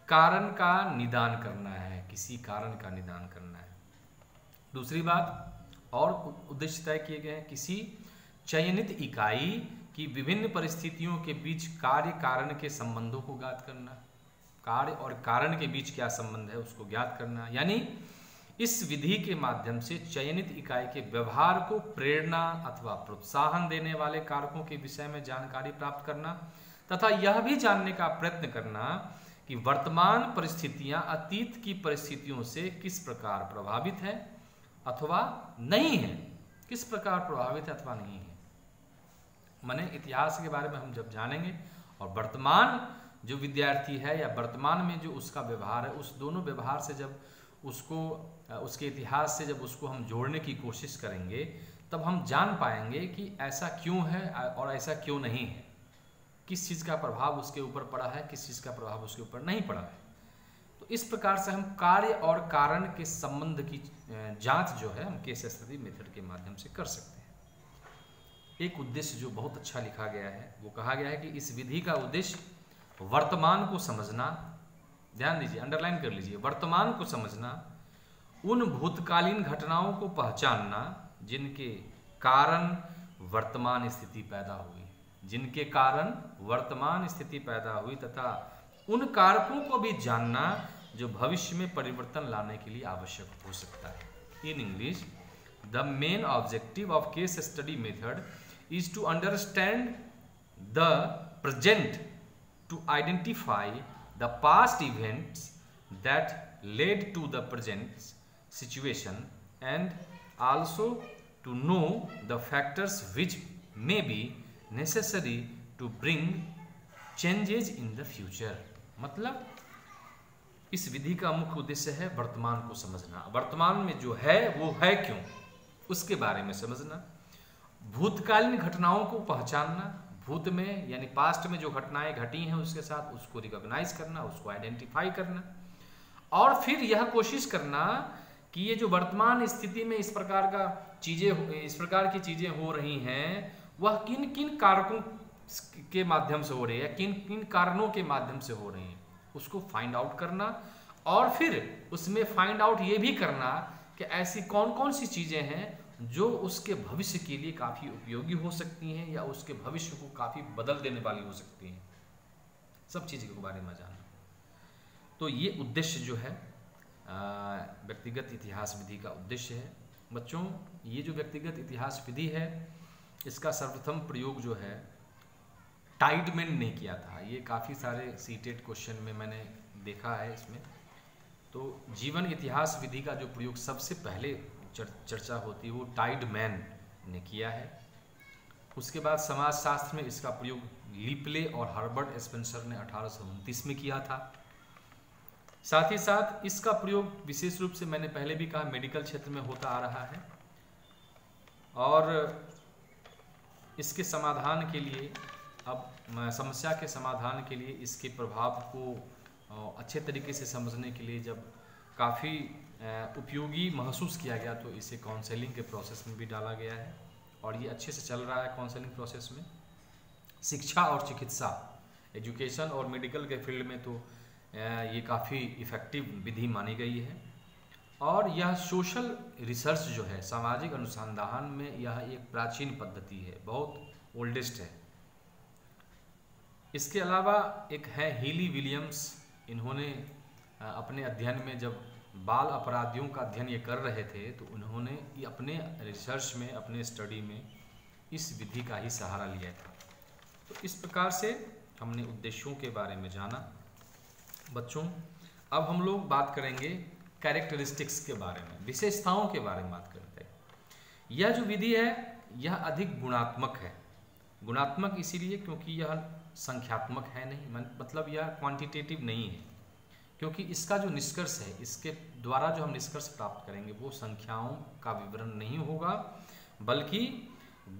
कारण का निदान करना है, किसी कारण का निदान करना है। दूसरी बात और उद्देश्य तय किए गए हैं, किसी चयनित इकाई की विभिन्न परिस्थितियों के बीच कार्य कारण के संबंधों को ज्ञात करना, कार्य और कारण के बीच क्या संबंध है उसको ज्ञात करना। यानी इस विधि के माध्यम से चयनित इकाई के व्यवहार को प्रेरणा अथवा प्रोत्साहन देने वाले कारकों के विषय में जानकारी प्राप्त करना, तथा यह भी जानने का प्रयत्न करना कि वर्तमान परिस्थितियां अतीत की परिस्थितियों से किस प्रकार प्रभावित है अथवा नहीं है, किस प्रकार प्रभावित है अथवा नहीं है। माने इतिहास के बारे में हम जब जानेंगे और वर्तमान जो विद्यार्थी है या वर्तमान में जो उसका व्यवहार है, उस दोनों व्यवहार से जब उसको उसके इतिहास से जब उसको हम जोड़ने की कोशिश करेंगे, तब हम जान पाएंगे कि ऐसा क्यों है और ऐसा क्यों नहीं है, किस चीज़ का प्रभाव उसके ऊपर पड़ा है, किस चीज़ का प्रभाव उसके ऊपर नहीं पड़ा है। तो इस प्रकार से हम कार्य और कारण के संबंध की जांच जो है हम केस स्टडी मेथड के माध्यम से कर सकते हैं। एक उद्देश्य जो बहुत अच्छा लिखा गया है, वो कहा गया है कि इस विधि का उद्देश्य वर्तमान को समझना, ध्यान दीजिए, अंडरलाइन कर लीजिए, वर्तमान को समझना, उन भूतकालीन घटनाओं को पहचानना जिनके कारण वर्तमान स्थिति पैदा हुई, जिनके कारण वर्तमान स्थिति पैदा हुई, तथा उन कारकों को भी जानना जो भविष्य में परिवर्तन लाने के लिए आवश्यक हो सकता है। In English, the main objective of case study method is to understand the present, to identify the past events that led to the present situation, and also to know the factors which may be necessary to bring changes in the future। मतलब इस विधि का मुख्य उद्देश्य है वर्तमान को समझना, वर्तमान में जो है वो है क्यों, उसके बारे में समझना, भूतकालीन घटनाओं को पहचानना, भूत में यानी पास्ट में जो घटनाएं घटी हैं उसके साथ उसको रिकॉग्नाइज करना, उसको आइडेंटिफाई करना, और फिर यह कोशिश करना कि ये जो वर्तमान स्थिति में इस प्रकार की चीजें हो रही हैं, वह किन किन कारकों के माध्यम से हो रही है, किन किन कारणों के माध्यम से हो रही हैं, उसको फाइंड आउट करना, और फिर उसमें फाइंड आउट ये भी करना कि ऐसी कौन कौन सी चीजें हैं जो उसके भविष्य के लिए काफ़ी उपयोगी हो सकती हैं या उसके भविष्य को काफ़ी बदल देने वाली हो सकती हैं, सब चीज़ों के बारे में जानना। तो ये उद्देश्य जो है व्यक्तिगत इतिहास विधि का उद्देश्य है। बच्चों, ये जो व्यक्तिगत इतिहास विधि है, इसका सर्वप्रथम प्रयोग जो है टाइडमैन ने किया था। ये काफ़ी सारे सीटेट क्वेश्चन में मैंने देखा है इसमें। तो जीवन इतिहास विधि का जो प्रयोग सबसे पहले चर्चा होती है वो टाइडमैन ने किया है। उसके बाद समाजशास्त्र में इसका प्रयोग लिपले और हर्बर्ट स्पेंसर ने 1829 में किया था। साथ ही साथ इसका प्रयोग विशेष रूप से मैंने पहले भी कहा मेडिकल क्षेत्र में होता आ रहा है, और इसके समाधान के लिए, अब समस्या के समाधान के लिए इसके प्रभाव को अच्छे तरीके से समझने के लिए जब काफ़ी उपयोगी महसूस किया गया तो इसे काउंसलिंग के प्रोसेस में भी डाला गया है, और ये अच्छे से चल रहा है काउंसलिंग प्रोसेस में। शिक्षा और चिकित्सा, एजुकेशन और मेडिकल के फील्ड में तो ये काफ़ी इफ़ेक्टिव विधि मानी गई है, और यह सोशल रिसर्च जो है, सामाजिक अनुसंधान में यह एक प्राचीन पद्धति है, बहुत ओल्डेस्ट है। इसके अलावा एक है हीली विलियम्स, इन्होंने अपने अध्ययन में जब बाल अपराधियों का अध्ययन ये कर रहे थे तो उन्होंने ये अपने रिसर्च में, अपने स्टडी में इस विधि का ही सहारा लिया था। तो इस प्रकार से हमने उद्देश्यों के बारे में जाना। बच्चों, अब हम लोग बात करेंगे कैरेक्टरिस्टिक्स के बारे में, विशेषताओं के बारे में बात करते हैं। यह जो विधि है यह अधिक गुणात्मक है। गुणात्मक इसीलिए क्योंकि यह संख्यात्मक है नहीं, मतलब यह क्वांटिटेटिव नहीं है, क्योंकि इसका जो निष्कर्ष है, इसके द्वारा जो हम निष्कर्ष प्राप्त करेंगे वो संख्याओं का विवरण नहीं होगा, बल्कि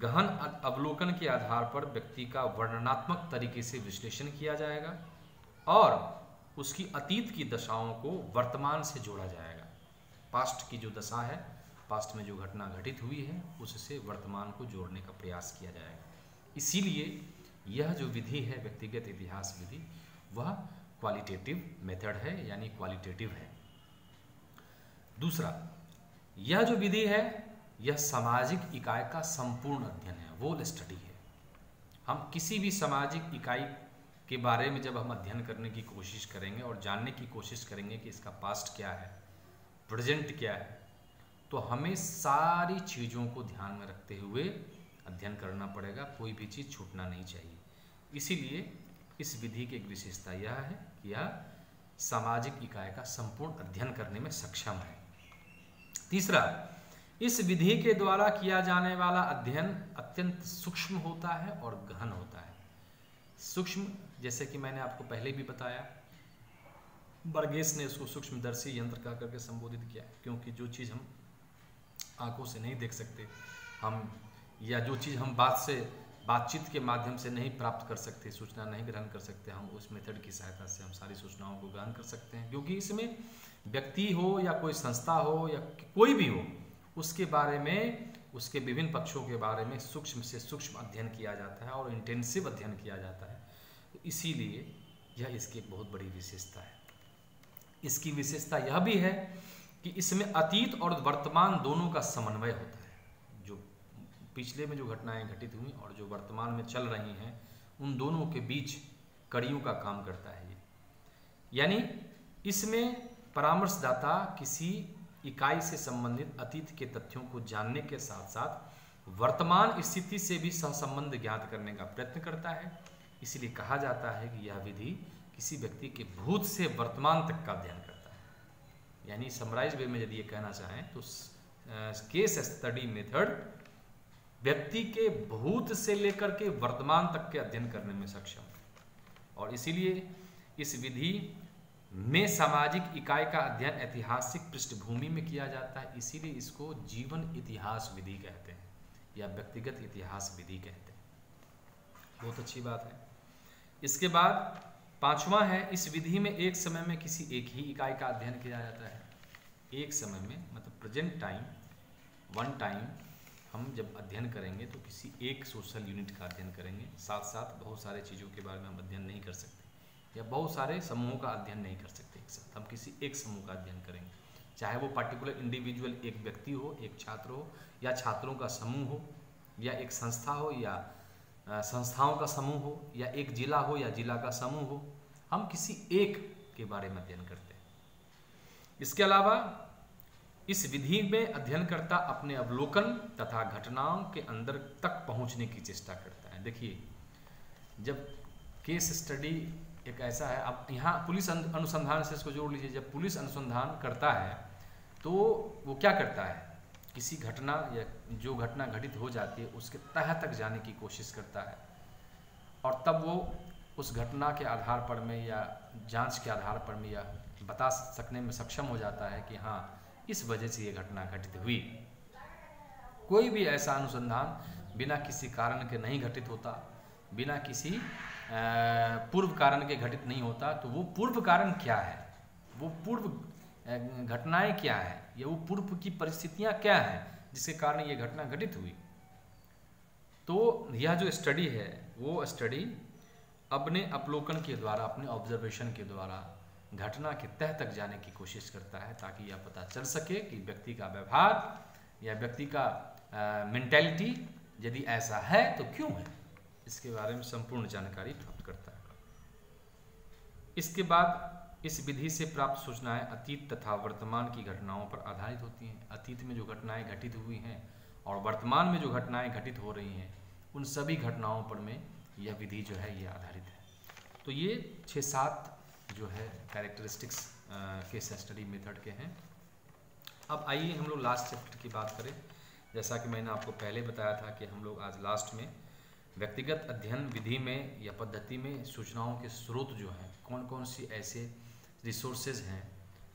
गहन अवलोकन के आधार पर व्यक्ति का वर्णनात्मक तरीके से विश्लेषण किया जाएगा और उसकी अतीत की दशाओं को वर्तमान से जोड़ा जाएगा। पास्ट की जो दशा है, पास्ट में जो घटना घटित हुई है, उससे वर्तमान को जोड़ने का प्रयास किया जाएगा। इसीलिए यह जो विधि है व्यक्तिगत इतिहास विधि, वह क्वालिटेटिव मेथड है, यानी क्वालिटेटिव है। दूसरा, यह जो विधि है यह सामाजिक इकाई का संपूर्ण अध्ययन है, वोल स्टडी है। हम किसी भी सामाजिक इकाई के बारे में जब हम अध्ययन करने की कोशिश करेंगे और जानने की कोशिश करेंगे कि इसका पास्ट क्या है, प्रेजेंट क्या है, तो हमें सारी चीज़ों को ध्यान में रखते हुए अध्ययन करना पड़ेगा, कोई भी चीज़ छूटना नहीं चाहिए। इसीलिए इस विधि की एक विशेषता यह है कि यह सामाजिक इकाई का संपूर्ण अध्ययन करने में सक्षम है। तीसरा, इस विधि के द्वारा किया जाने वाला अध्ययन अत्यंत सूक्ष्म होता है और गहन होता है। सूक्ष्म, जैसे कि मैंने आपको पहले भी बताया, बर्गेस ने उसको सूक्ष्मदर्शी यंत्र कह करके संबोधित किया, क्योंकि जो चीज़ हम आंखों से नहीं देख सकते, हम या जो चीज़ हम बातचीत के माध्यम से नहीं प्राप्त कर सकते, सूचना नहीं ग्रहण कर सकते, हम उस मेथड की सहायता से हम सारी सूचनाओं को ग्रहण कर सकते हैं। क्योंकि इसमें व्यक्ति हो या कोई संस्था हो या कोई भी हो, उसके बारे में, उसके विभिन्न पक्षों के बारे में सूक्ष्म से सूक्ष्म अध्ययन किया जाता है और इंटेंसिव अध्ययन किया जाता है। तो इसीलिए यह इसकी एक बहुत बड़ी विशेषता है। इसकी विशेषता यह भी है कि इसमें अतीत और वर्तमान दोनों का समन्वय होता है। जो पिछले में जो घटनाएं घटित हुई और जो वर्तमान में चल रही हैं, उन दोनों के बीच कड़ियों का काम करता है ये। यानी इसमें परामर्शदाता किसी इकाई से संबंधित अतीत के तथ्यों को जानने के साथ साथ वर्तमान स्थिति से भी सहसंबंध ज्ञात करने का प्रयत्न करता है। इसलिए कहा जाता है कि यह विधि किसी व्यक्ति के भूत से वर्तमान तक का अध्ययन करता है। यानी समराइज वे में यदि ये कहना चाहें तो केस स्टडी मेथड व्यक्ति के भूत से लेकर के वर्तमान तक के अध्ययन करने में सक्षम है। और इसीलिए इस विधि में सामाजिक इकाई का अध्ययन ऐतिहासिक पृष्ठभूमि में किया जाता है। इसीलिए इसको जीवन इतिहास विधि कहते हैं या व्यक्तिगत इतिहास विधि कहते हैं। बहुत अच्छी बात है। इसके बाद पांचवा है, इस विधि में एक समय में किसी एक ही इकाई का अध्ययन किया जाता है। एक समय में मतलब प्रेजेंट टाइम, वन टाइम हम जब अध्ययन करेंगे तो किसी एक सोशल यूनिट का अध्ययन करेंगे। साथ साथ बहुत सारे चीज़ों के बारे में हम अध्ययन नहीं कर सकते या बहुत सारे समूहों का अध्ययन नहीं कर सकते एक साथ। हम किसी एक समूह का अध्ययन करेंगे, चाहे वो पर्टिकुलर इंडिविजुअल एक व्यक्ति हो, एक छात्र हो, या छात्रों का समूह हो, या एक संस्था हो, या संस्थाओं का समूह हो, या एक जिला हो या जिला का समूह हो। हम किसी एक के बारे में अध्ययन करते हैं। इसके अलावा इस विधि में अध्ययनकर्ता अपने अवलोकन तथा घटनाओं के अंदर तक पहुंचने की चेष्टा करता है। देखिए, जब केस स्टडी एक ऐसा है, अब यहाँ पुलिस अनुसंधान से इसको जोड़ लीजिए। जब पुलिस अनुसंधान करता है तो वो क्या करता है, किसी घटना या जो घटना घटित हो जाती है उसके तह तक जाने की कोशिश करता है, और तब वो उस घटना के आधार पर में या जांच के आधार पर में यह बता सकने में सक्षम हो जाता है कि हाँ, इस वजह से ये घटना घटित हुई। कोई भी ऐसा अनुसंधान बिना किसी कारण के नहीं घटित होता, बिना किसी पूर्व कारण के घटित नहीं होता। तो वो पूर्व कारण क्या है, वो पूर्व घटनाएं क्या है, या वो पूर्व की परिस्थितियां क्या हैं जिसके कारण ये घटना घटित हुई। तो यह जो स्टडी है वो स्टडी अपने अवलोकन के द्वारा, अपने ऑब्जर्वेशन के द्वारा घटना के तह तक जाने की कोशिश करता है, ताकि यह पता चल सके कि व्यक्ति का व्यवहार या व्यक्ति का मेंटालिटी यदि ऐसा है तो क्यों है, इसके बारे में संपूर्ण जानकारी प्राप्त करता है। इसके बाद इस विधि से प्राप्त सूचनाएं अतीत तथा वर्तमान की घटनाओं पर आधारित होती हैं। अतीत में जो घटनाएं घटित हुई हैं और वर्तमान में जो घटनाएं घटित हो रही हैं, उन सभी घटनाओं पर में यह विधि जो है ये आधारित है। तो ये 6-7 जो है कैरेक्टरिस्टिक्स केस स्टडी मेथड के हैं। अब आइए हम लोग लास्ट चैप्टर की बात करें। जैसा कि मैंने आपको पहले बताया था कि हम लोग आज लास्ट में व्यक्तिगत अध्ययन विधि में या पद्धति में सूचनाओं के स्रोत जो हैं, कौन कौन सी ऐसे रिसोर्सेज हैं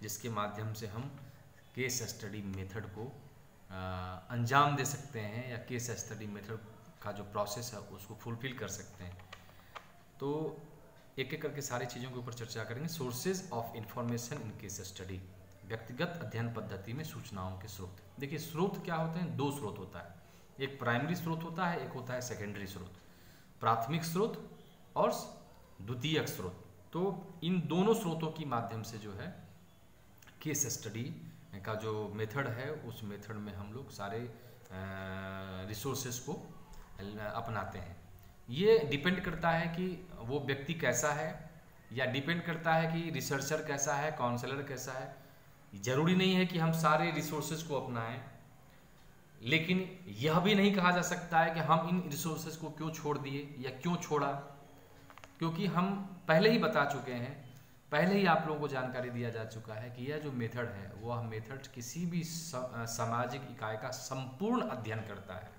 जिसके माध्यम से हम केस स्टडी मेथड को अंजाम दे सकते हैं या केस स्टडी मेथड का जो प्रोसेस है उसको फुलफिल कर सकते हैं। तो एक एक करके सारी चीज़ों के ऊपर चर्चा करेंगे। Sources of information in case study, व्यक्तिगत अध्ययन पद्धति में सूचनाओं के स्रोत। देखिए स्रोत क्या होते हैं, दो स्रोत होता है, एक प्राइमरी स्रोत होता है, एक होता है सेकेंडरी स्रोत, प्राथमिक स्रोत और द्वितीयक स्रोत। तो इन दोनों स्रोतों के माध्यम से जो है केस स्टडी का जो मेथड है उस मेथड में हम लोग सारे रिसोर्सेज को अपनाते हैं। ये डिपेंड करता है कि वो व्यक्ति कैसा है, या डिपेंड करता है कि रिसर्चर कैसा है, काउंसलर कैसा है। जरूरी नहीं है कि हम सारे रिसोर्सेज को अपनाएं, लेकिन यह भी नहीं कहा जा सकता है कि हम इन रिसोर्सेज को क्यों छोड़ दिए या क्यों छोड़ा, क्योंकि हम पहले ही बता चुके हैं, पहले ही आप लोगों को जानकारी दिया जा चुका है कि यह जो मेथड है वह मेथड किसी भी सामाजिक इकाई का संपूर्ण अध्ययन करता है।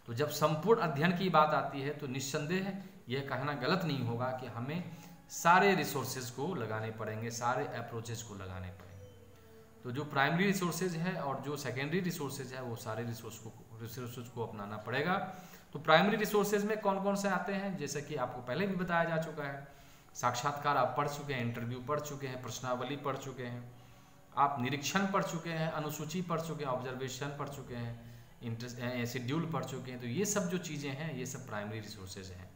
तो जब संपूर्ण अध्ययन की बात आती है तो निस्संदेह यह कहना गलत नहीं होगा कि हमें सारे रिसोर्सेज को लगाने पड़ेंगे, सारे अप्रोचेज को लगाने पड़ेंगे। तो जो प्राइमरी रिसोर्सेज है और जो सेकेंडरी रिसोर्सेज है वो सारे रिसोर्सेज को अपनाना पड़ेगा। तो प्राइमरी रिसोर्सेज में कौन कौन से आते हैं, जैसे कि आपको पहले भी बताया जा चुका है, साक्षात्कार आप पढ़ चुके हैं, इंटरव्यू पढ़ चुके हैं, प्रश्नावली पढ़ चुके हैं, आप निरीक्षण पढ़ चुके हैं, अनुसूची पढ़ चुके हैं, ऑब्जर्वेशन पढ़ चुके हैं, शेड्यूल पढ़ चुके हैं। तो ये सब जो चीज़ें हैं ये सब प्राइमरी रिसोर्सेज हैं,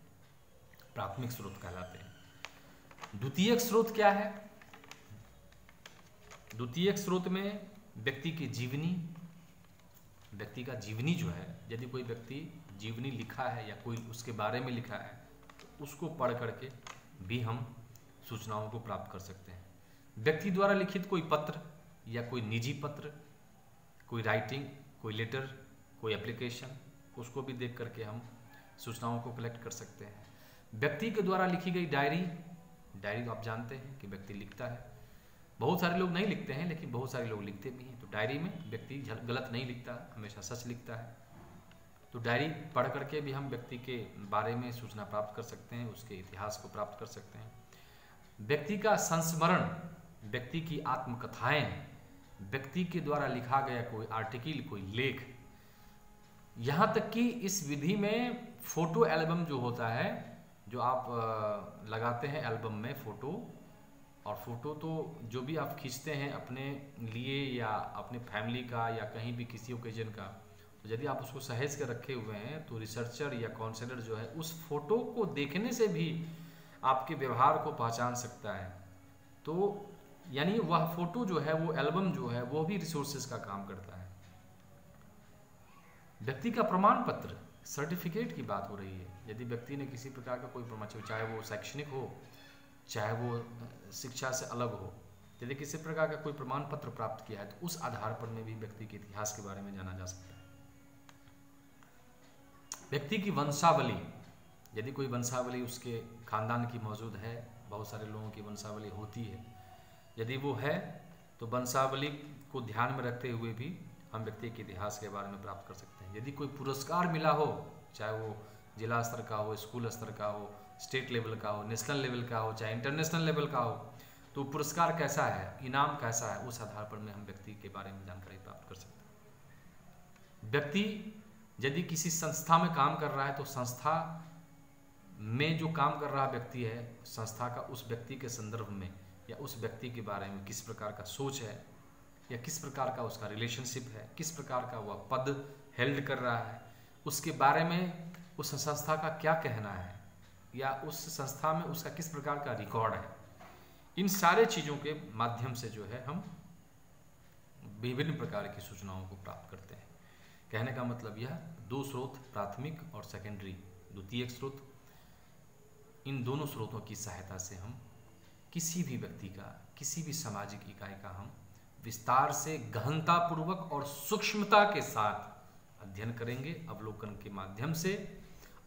प्राथमिक स्रोत कहलाते हैं। द्वितीयक स्रोत क्या है? द्वितीयक स्रोत में व्यक्ति की जीवनी, व्यक्ति का जीवनी जो है, यदि कोई व्यक्ति जीवनी लिखा है या कोई उसके बारे में लिखा है तो उसको पढ़ करके भी हम सूचनाओं को प्राप्त कर सकते हैं। व्यक्ति द्वारा लिखित कोई पत्र या कोई निजी पत्र, कोई राइटिंग, कोई लेटर, कोई एप्लीकेशन, उसको भी देख करके हम सूचनाओं को कलेक्ट कर सकते हैं। व्यक्ति के द्वारा लिखी गई डायरी, डायरी आप जानते हैं कि व्यक्ति लिखता है, बहुत सारे लोग नहीं लिखते हैं लेकिन बहुत सारे लोग लिखते भी हैं। तो डायरी में व्यक्ति गलत नहीं लिखता, हमेशा सच लिखता है। तो डायरी पढ़ करके भी हम व्यक्ति के बारे में सूचना प्राप्त कर सकते हैं, उसके इतिहास को प्राप्त कर सकते हैं। व्यक्ति का संस्मरण, व्यक्ति की आत्मकथाएं, व्यक्ति के द्वारा लिखा गया कोई आर्टिकल, कोई लेख, यहाँ तक कि इस विधि में फोटो एल्बम जो होता है, जो आप लगाते हैं एल्बम में फोटो, और फोटो तो जो भी आप खींचते हैं अपने लिए या अपने फैमिली का या कहीं भी किसी ओकेजन का, तो यदि आप उसको सहेज कर रखे हुए हैं तो रिसर्चर या काउंसलर जो है उस फोटो को देखने से भी आपके व्यवहार को पहचान सकता है। तो यानी वह फोटो जो है, वो एल्बम जो है, वो भी रिसोर्सेज का काम करता है। व्यक्ति का प्रमाण पत्र, सर्टिफिकेट की बात हो रही है। यदि व्यक्ति ने किसी प्रकार का कोई प्रमाण, चाहे वो शैक्षणिक हो, चाहे वो शिक्षा से अलग हो, यदि किसी प्रकार का कोई प्रमाण पत्र प्राप्त किया है तो उस आधार पर में भी व्यक्ति के इतिहास के बारे में जाना जा सकता है। व्यक्ति की वंशावली, यदि कोई वंशावली उसके खानदान की मौजूद है, बहुत सारे लोगों की वंशावली होती है, यदि वो है तो वंशावली को ध्यान में रखते हुए भी हम व्यक्ति के इतिहास के बारे में प्राप्त कर सकते हैं। यदि कोई पुरस्कार मिला हो, चाहे वो जिला स्तर का हो, स्कूल स्तर का हो, स्टेट लेवल का हो, नेशनल लेवल का हो, चाहे इंटरनेशनल लेवल का हो, तो पुरस्कार कैसा है, इनाम कैसा है, उस आधार पर में हम व्यक्ति के बारे में जानकारी प्राप्त कर सकते हैं। व्यक्ति यदि किसी संस्था में काम कर रहा है तो संस्था में जो काम कर रहा व्यक्ति है, संस्था का उस व्यक्ति के संदर्भ में या उस व्यक्ति के बारे में किस प्रकार का सोच है या किस प्रकार का उसका रिलेशनशिप है, किस प्रकार का वह पद हेल्ड कर रहा है, उसके बारे में उस संस्था का क्या कहना है या उस संस्था में उसका किस प्रकार का रिकॉर्ड है। इन सारे चीज़ों के माध्यम से जो है हम विभिन्न प्रकार की सूचनाओं को प्राप्त करते हैं। कहने का मतलब यह दो स्रोत, प्राथमिक और सेकेंडरी, द्वितीयक स्रोत, इन दोनों स्रोतों की सहायता से हम किसी भी व्यक्ति का, किसी भी सामाजिक इकाई का हम विस्तार से, गहनतापूर्वक और सूक्ष्मता के साथ अध्ययन करेंगे, अवलोकन के माध्यम से,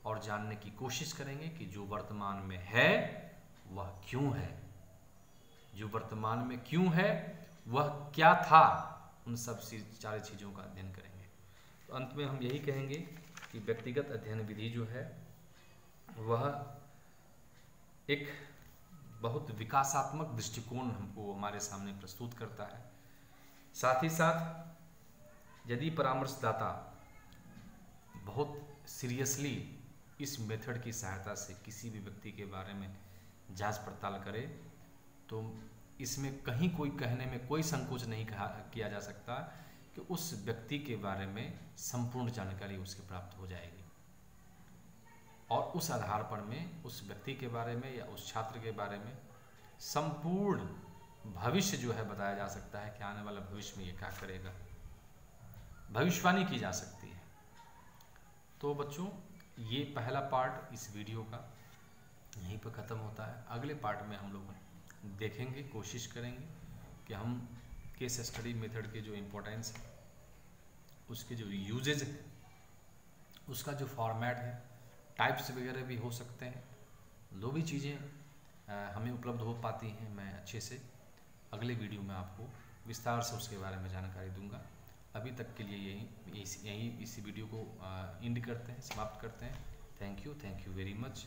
और जानने की कोशिश करेंगे कि जो वर्तमान में है वह क्यों है, जो वर्तमान में क्यों है वह क्या था, उन सब सारी चीज़ों का अध्ययन करेंगे। तो अंत में हम यही कहेंगे कि व्यक्तिगत अध्ययन विधि जो है वह एक बहुत विकासात्मक दृष्टिकोण हमको हमारे सामने प्रस्तुत करता है। साथ ही साथ यदि परामर्शदाता बहुत सीरियसली इस मेथड की सहायता से किसी भी व्यक्ति के बारे में जांच पड़ताल करे तो इसमें कहीं कोई कहने में कोई संकोच नहीं किया जा सकता कि उस व्यक्ति के बारे में संपूर्ण जानकारी उसे प्राप्त हो जाएगी और उस आधार पर में उस व्यक्ति के बारे में या उस छात्र के बारे में संपूर्ण भविष्य जो है बताया जा सकता है कि आने वाला भविष्य में ये क्या करेगा, भविष्यवाणी की जा सकती है। तो बच्चों, ये पहला पार्ट इस वीडियो का यहीं पर ख़त्म होता है। अगले पार्ट में हम लोग देखेंगे, कोशिश करेंगे कि हम केस स्टडी मेथड के जो इम्पोर्टेंस है, उसके जो यूजेज है, उसका जो फॉर्मेट है, टाइप्स वगैरह भी हो सकते हैं, जो भी चीज़ें हमें उपलब्ध हो पाती हैं मैं अच्छे से अगले वीडियो में आपको विस्तार से उसके बारे में जानकारी दूंगा। अभी तक के लिए यही इस वीडियो को एंड करते हैं, समाप्त करते हैं। Thank you very much.